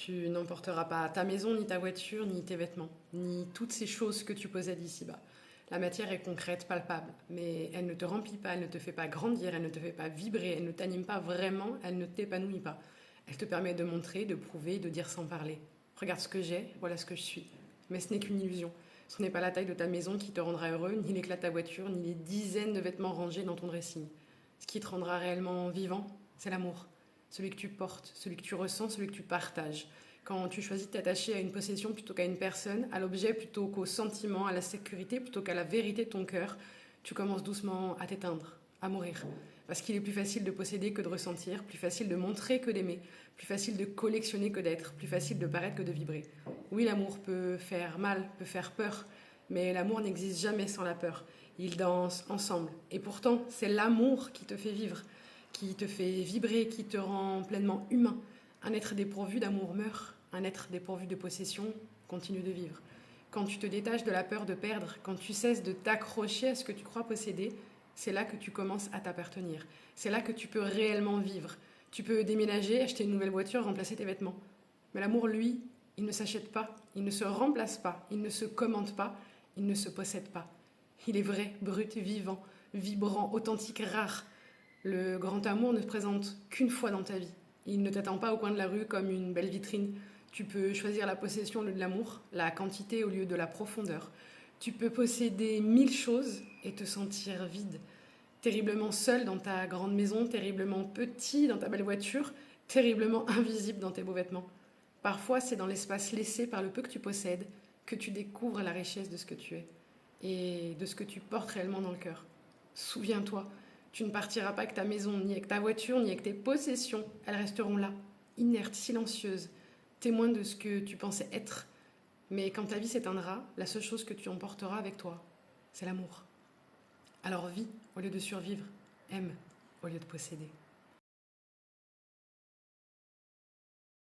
Tu n'emporteras pas ta maison, ni ta voiture, ni tes vêtements, ni toutes ces choses que tu possèdes ici-bas. La matière est concrète, palpable, mais elle ne te remplit pas, elle ne te fait pas grandir, elle ne te fait pas vibrer, elle ne t'anime pas vraiment, elle ne t'épanouit pas. Elle te permet de montrer, de prouver, de dire sans parler. Regarde ce que j'ai, voilà ce que je suis. Mais ce n'est qu'une illusion. Ce n'est pas la taille de ta maison qui te rendra heureux, ni l'éclat de ta voiture, ni les dizaines de vêtements rangés dans ton dressing. Ce qui te rendra réellement vivant, c'est l'amour. Celui que tu portes, celui que tu ressens, celui que tu partages. Quand tu choisis de t'attacher à une possession plutôt qu'à une personne, à l'objet plutôt qu'au sentiment, à la sécurité plutôt qu'à la vérité de ton cœur, tu commences doucement à t'éteindre, à mourir. Parce qu'il est plus facile de posséder que de ressentir, plus facile de montrer que d'aimer, plus facile de collectionner que d'être, plus facile de paraître que de vibrer. Oui, l'amour peut faire mal, peut faire peur, mais l'amour n'existe jamais sans la peur. Ils dansent ensemble. Et pourtant, c'est l'amour qui te fait vivre, qui te fait vibrer, qui te rend pleinement humain. Un être dépourvu d'amour meurt, un être dépourvu de possession continue de vivre. Quand tu te détaches de la peur de perdre, quand tu cesses de t'accrocher à ce que tu crois posséder, c'est là que tu commences à t'appartenir. C'est là que tu peux réellement vivre. Tu peux déménager, acheter une nouvelle voiture, remplacer tes vêtements. Mais l'amour, lui, il ne s'achète pas, il ne se remplace pas, il ne se commande pas, il ne se possède pas. Il est vrai, brut, vivant, vibrant, authentique, rare. Le grand amour ne se présente qu'une fois dans ta vie. Il ne t'attend pas au coin de la rue comme une belle vitrine. Tu peux choisir la possession au lieu de l'amour, la quantité au lieu de la profondeur. Tu peux posséder 1000 choses et te sentir vide, terriblement seul dans ta grande maison, terriblement petit dans ta belle voiture, terriblement invisible dans tes beaux vêtements. Parfois, c'est dans l'espace laissé par le peu que tu possèdes que tu découvres la richesse de ce que tu es et de ce que tu portes réellement dans le cœur. Souviens-toi, tu ne partiras pas avec ta maison, ni avec ta voiture, ni avec tes possessions. Elles resteront là, inertes, silencieuses, témoins de ce que tu pensais être. Mais quand ta vie s'éteindra, la seule chose que tu emporteras avec toi, c'est l'amour. Alors vis au lieu de survivre, aime au lieu de posséder.